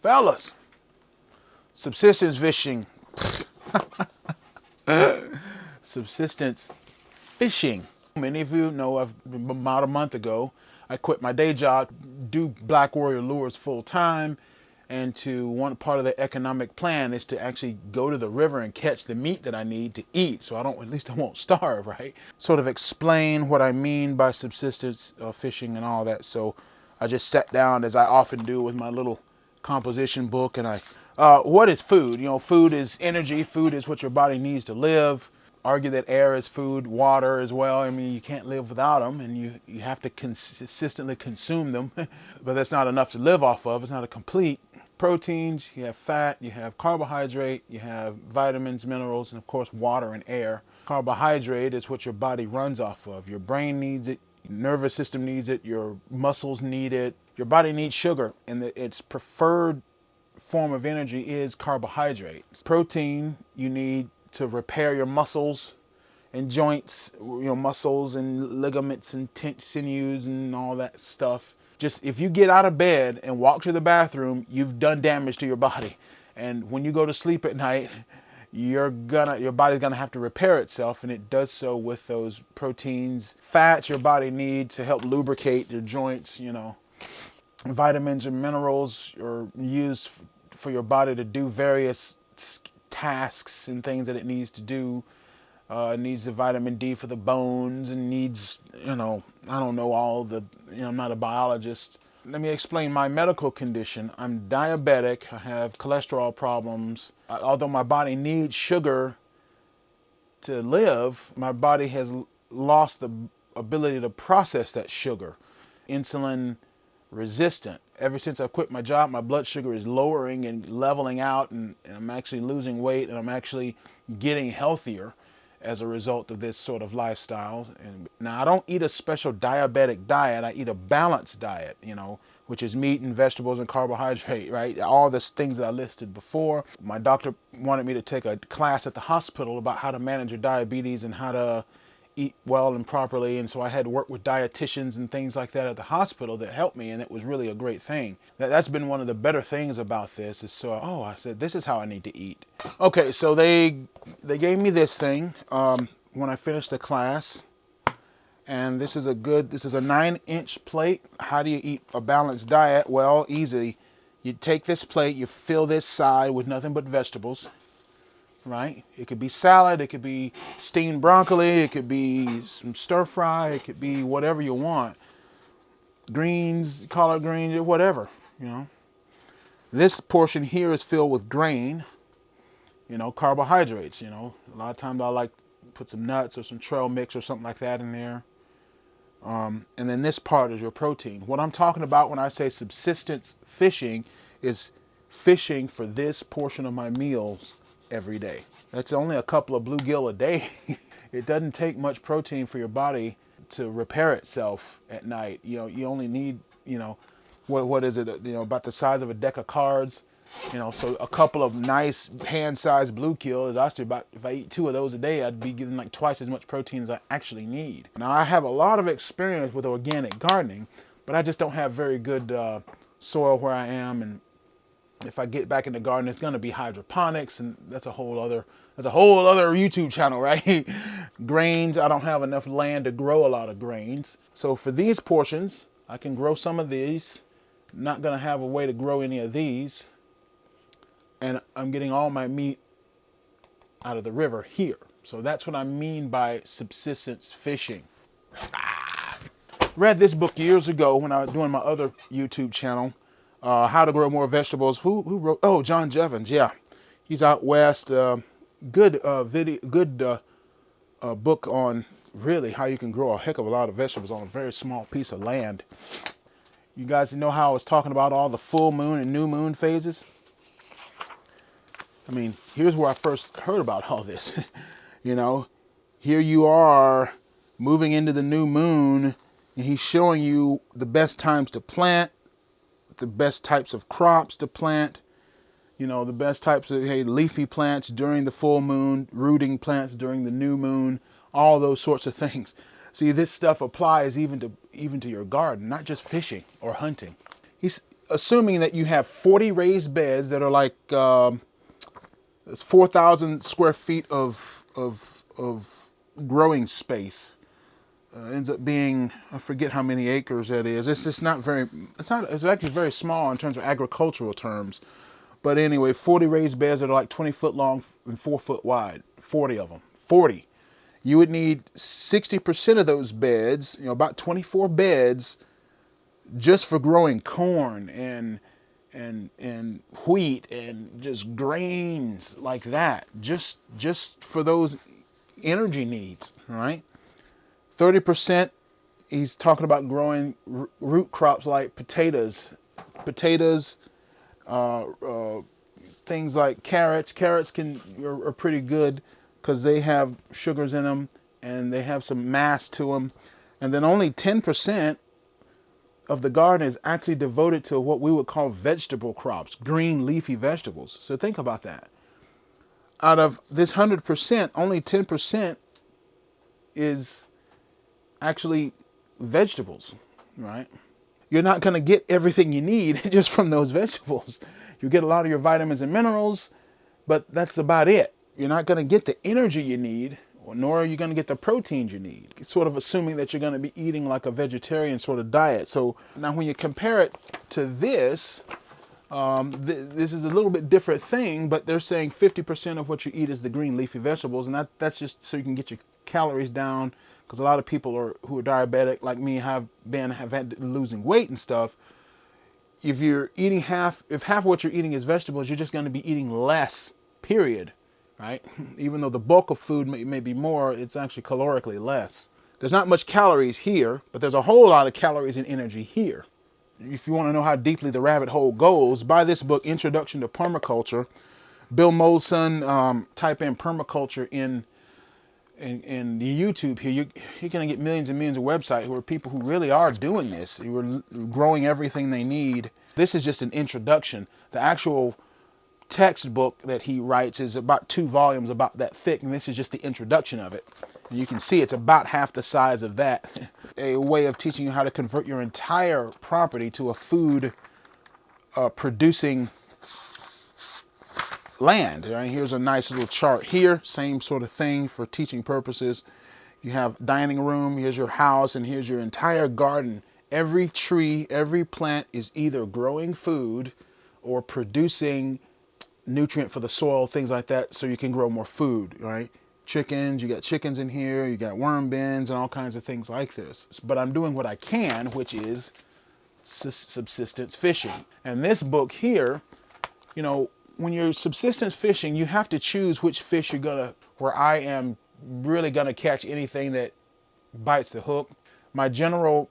Fellas, subsistence fishing. Subsistence fishing. Many of you know about a month ago, I quit my day job, do Black Warrior Lures full time, and one part of the economic plan is to actually go to the river and catch the meat that I need to eat, so at least I won't starve, right? Sort of explain what I mean by subsistence fishing and all that. So I just sat down, as I often do, with my little composition book, and what is food? You know, food is energy. Food is what your body needs to live. Argue that air is food, water as well. I mean, you can't live without them, and you have to consistently consume them. But that's not enough to live off of. It's not a complete. Proteins, you have fat, you have carbohydrate, you have vitamins, minerals, and of course water and air. Carbohydrate is what your body runs off of. Your brain needs it, your nervous system needs it, your muscles need it. Your body needs sugar, and its preferred form of energy is carbohydrate. Protein you need to repair your muscles and joints, muscles and ligaments and sinews and all that stuff. Just if you get out of bed and walk to the bathroom, you've done damage to your body. And when you go to sleep at night, your body's gonna have to repair itself, and it does so with those proteins. Fats your body needs to help lubricate your joints. Vitamins and minerals are used for your body to do various tasks and things that it needs to do. It needs the vitamin D for the bones, and needs, I don't know I'm not a biologist. Let me explain my medical condition. I'm diabetic. I have cholesterol problems. Although my body needs sugar to live, my body has lost the ability to process that sugar. Insulin resistant. Ever since I quit my job, my blood sugar is lowering and leveling out, and I'm actually losing weight, and I'm actually getting healthier as a result of this sort of lifestyle. And now I don't eat a special diabetic diet. I eat a balanced diet, which is meat and vegetables and carbohydrate, right? All the things that I listed before. My doctor wanted me to take a class at the hospital about how to manage your diabetes and how to eat well and properly, and so I had to work with dietitians and things like that at the hospital that helped me, and it was really a great thing. That's been one of the better things about this, is I said, this is how I need to eat. Okay, so they gave me this thing when I finished the class, and this is a 9-inch plate. How do you eat a balanced diet? Well, easy. You take this plate, you fill this side with nothing but vegetables. Right? It could be salad, it could be steamed broccoli, it could be some stir fry, it could be whatever you want. Greens, collard greens, whatever, This portion here is filled with grain, carbohydrates, A lot of times I like to put some nuts or some trail mix or something like that in there. And then this part is your protein. What I'm talking about when I say subsistence fishing is fishing for this portion of my meals every day. That's only a couple of bluegill a day. It doesn't take much protein for your body to repair itself at night. You only need, what is it? About the size of a deck of cards. So a couple of nice hand-sized bluegill is actually about, if I eat 2 of those a day, I'd be getting like twice as much protein as I actually need. Now, I have a lot of experience with organic gardening, but I just don't have very good soil where I am, and if I get back in the garden, it's going to be hydroponics, and that's a whole other YouTube channel, right? Grains, I don't have enough land to grow a lot of grains. So for these portions, I can grow some of these. Not going to have a way to grow any of these. And I'm getting all my meat out of the river here. So that's what I mean by subsistence fishing. Read this book years ago when I was doing my other YouTube channel. How to Grow More Vegetables. Who wrote? Oh, John Jevons. Yeah, he's out west. Good book on really how you can grow a heck of a lot of vegetables on a very small piece of land. You guys know how I was talking about all the full moon and new moon phases? I mean, here's where I first heard about all this. Here you are moving into the new moon, and he's showing you the best times to plant, the best types of crops to plant, the best types of leafy plants during the full moon, rooting plants during the new moon, all those sorts of things. See, this stuff applies even to your garden, not just fishing or hunting. assuming that you have 40 raised beds that are like it's 4,000 square feet of growing space. Ends up being, I forget how many acres that is. It's just not very, it's actually very small in terms of agricultural terms. But anyway, 40 raised beds that are like 20 foot long and 4 foot wide. 40 of them. 40. You would need 60% of those beds, about 24 beds, just for growing corn and wheat and just grains like that. Just for those energy needs, right? 30%, he's talking about growing root crops like potatoes, things like carrots. Carrots are pretty good because they have sugars in them and they have some mass to them. And then only 10% of the garden is actually devoted to what we would call vegetable crops, green leafy vegetables. So think about that. Out of this 100%, only 10% is actually vegetables, right? You're not going to get everything you need just from those vegetables. You get a lot of your vitamins and minerals, but that's about it. You're not going to get the energy you need, nor are you going to get the proteins you need. It's sort of assuming that you're going to be eating like a vegetarian sort of diet. So now when you compare it to this, this is a little bit different thing, but they're saying 50% of what you eat is the green leafy vegetables, and that's just so you can get your calories down, because a lot of people who are diabetic like me have had losing weight and stuff. If you're eating if half of what you're eating is vegetables, you're just going to be eating less, period, right? Even though the bulk of food may be more, it's actually calorically less. There's not much calories here, but there's a whole lot of calories and energy here. If you want to know how deeply the rabbit hole goes, buy this book, Introduction to Permaculture. Bill Mollison, type in permaculture in the YouTube here, you're going to get millions and millions of websites who are people who really are doing this, who are growing everything they need. This is just an introduction. The actual textbook that he writes is about 2 volumes, about that thick, and this is just the introduction of it. And you can see it's about half the size of that. A way of teaching you how to convert your entire property to a food producing land. Right? Here's a nice little chart here, same sort of thing for teaching purposes. You have dining room, here's your house, and here's your entire garden. Every tree, every plant is either growing food or producing nutrient for the soil, things like that, so you can grow more food, right? Chickens, you got chickens in here, you got worm bins and all kinds of things like this. But I'm doing what I can, which is subsistence fishing. And this book here, when you're subsistence fishing, you have to choose which fish you're gonna, where I am really gonna catch anything that bites the hook. My general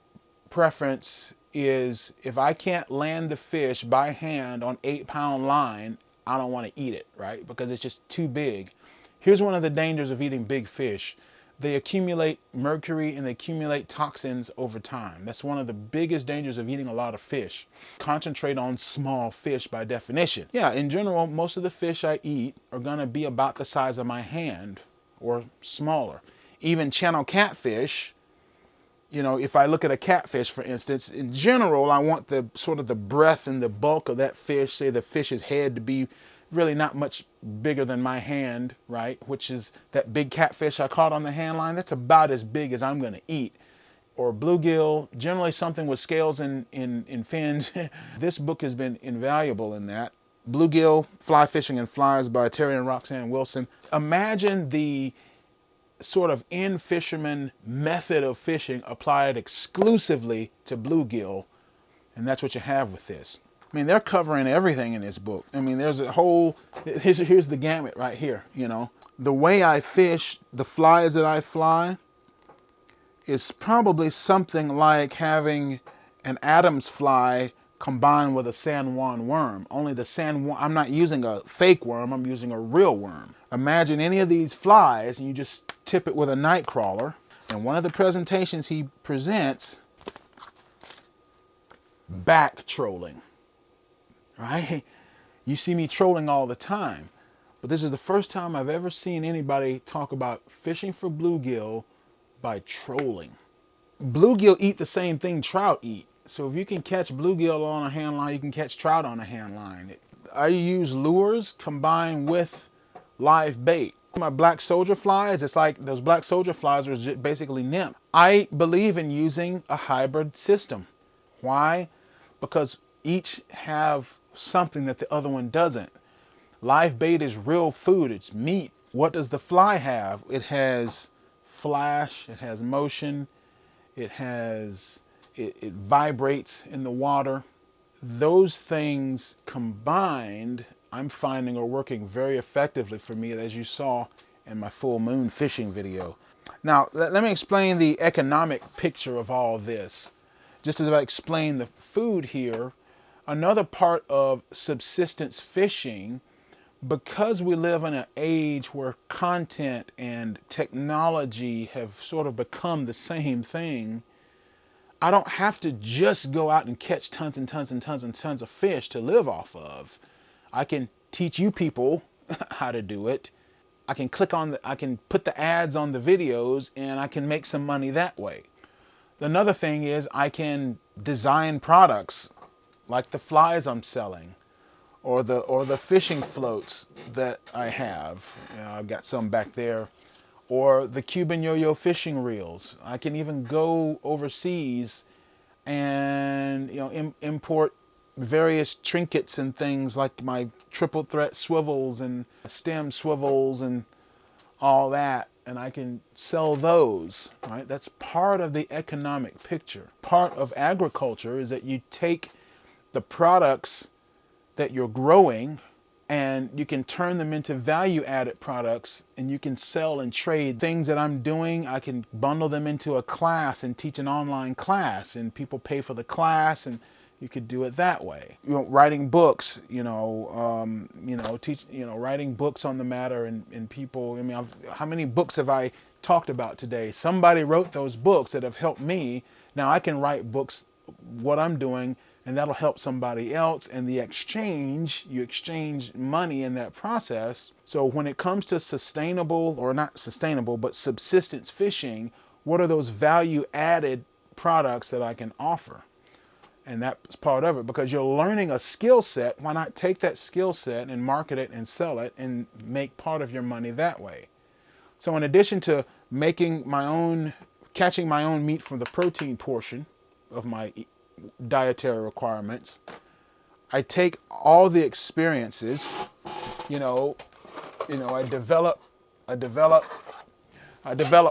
preference is if I can't land the fish by hand on 8-pound line, I don't want to eat it, right? Because it's just too big. Here's one of the dangers of eating big fish. They accumulate mercury and they accumulate toxins over time. That's one of the biggest dangers of eating a lot of fish. Concentrate on small fish by definition. Yeah, in general, most of the fish I eat are going to be about the size of my hand or smaller. Even channel catfish, if I look at a catfish, for instance, in general, I want the sort of the breadth and the bulk of that fish, say the fish's head, to be really not much bigger than my hand, right? Which is that big catfish I caught on the Handline. That's about as big as I'm going to eat. Or bluegill, generally something with scales and fins. This book has been invaluable in that. Bluegill, Fly Fishing and Flies by Terry and Roxanne Wilson. Imagine the sort of in-fisherman method of fishing applied exclusively to bluegill, and that's what you have with this. I mean, they're covering everything in this book. I mean, there's a whole, here's the gamut right here, The way I fish, the flies that I fly, is probably something like having an Adam's fly combined with a San Juan worm. Only the San Juan, I'm not using a fake worm, I'm using a real worm. Imagine any of these flies and you just tip it with a night crawler. And one of the presentations he presents, back trolling, right? You see me trolling all the time, but this is the first time I've ever seen anybody talk about fishing for bluegill by trolling. Bluegill eat the same thing trout eat. So if you can catch bluegill on a hand line, you can catch trout on a hand line. I use lures combined with live bait. My black soldier flies, it's like those black soldier flies are basically nymph. I believe in using a hybrid system. Why? Because each have something that the other one doesn't. Live bait is real food, it's meat. What does the fly have? It has flash, it has motion, it vibrates in the water. Those things combined, I'm finding are working very effectively for me, as you saw in my full moon fishing video. Now, let me explain the economic picture of all this. Just as I explained the food here, another part of subsistence fishing, because we live in an age where content and technology have sort of become the same thing, I don't have to just go out and catch tons and tons and tons and tons of fish to live off of. I can teach you people how to do it. I can I can put the ads on the videos and I can make some money that way. Another thing is I can design products like the flies I'm selling, or the fishing floats that I have. I've got some back there. Or the Cuban yo-yo fishing reels. I can even go overseas and import various trinkets and things like my triple threat swivels and stem swivels and all that, and I can sell those, right? That's part of the economic picture. Part of agriculture is that you take the products that you're growing and you can turn them into value-added products, and you can sell and trade things that I'm doing. I can bundle them into a class and teach an online class, and people pay for the class, and you could do it that way. Writing books, writing books on the matter, and people. I mean, how many books have I talked about today? Somebody wrote those books that have helped me. Now I can write books, what I'm doing, and that'll help somebody else, and you exchange money in that process. So when it comes to sustainable, or not sustainable, but subsistence fishing, what are those value added products that I can offer? And that's part of it, because you're learning a skill set. Why not take that skill set and market it and sell it and make part of your money that way? So in addition to catching my own meat from the protein portion of my dietary requirements, I take all the experiences, I develop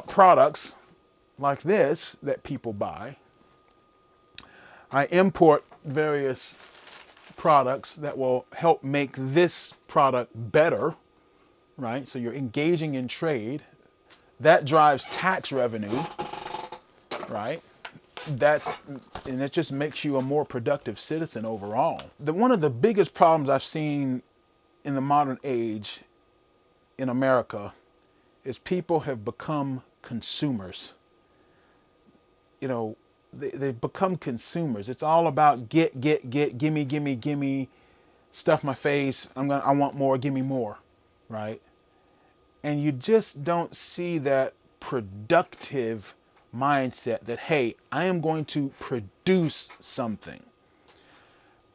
products like this that people buy. I import various products that will help make this product better, right? So you're engaging in trade. That drives tax revenue, right? And it just makes you a more productive citizen overall. One of the biggest problems I've seen in the modern age in America is people have become consumers. They've become consumers. It's all about get, gimme, stuff my face. I want more, give me more, right? And you just don't see that productive mindset that, hey, I am going to produce something.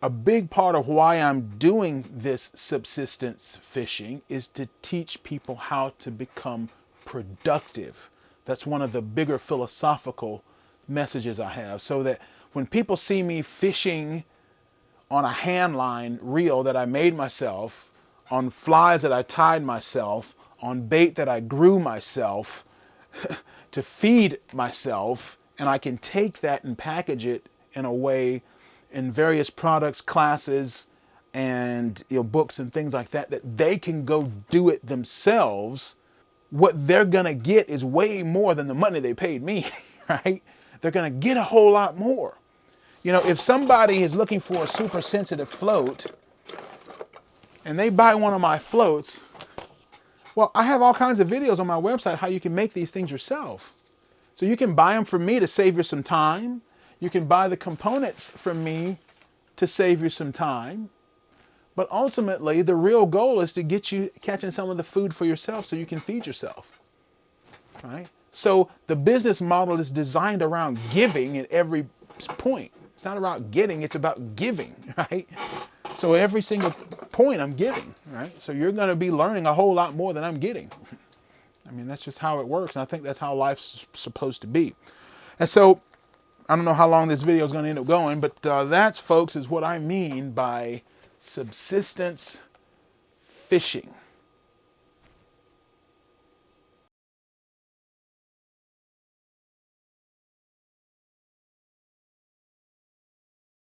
A big part of why I'm doing this subsistence fishing is to teach people how to become productive. That's one of the bigger philosophical messages I have, so that when people see me fishing on a handline reel that I made myself, on flies that I tied myself, on bait that I grew myself to feed myself, and I can take that and package it in a way in various products, classes, and books and things like that, that they can go do it themselves. What they're gonna get is way more than the money they paid me, right? They're gonna get a whole lot more. If somebody is looking for a super sensitive float and they buy one of my floats, well, I have all kinds of videos on my website how you can make these things yourself. So you can buy them from me to save you some time. You can buy the components from me to save you some time. But ultimately, the real goal is to get you catching some of the food for yourself so you can feed yourself, right? So the business model is designed around giving at every point. It's not about getting, it's about giving, right? So every single point I'm giving, right? So you're going to be learning a whole lot more than I'm getting. I mean, that's just how it works. And I think that's how life's supposed to be. And so I don't know how long this video is going to end up going, but that's, folks, is what I mean by subsistence fishing.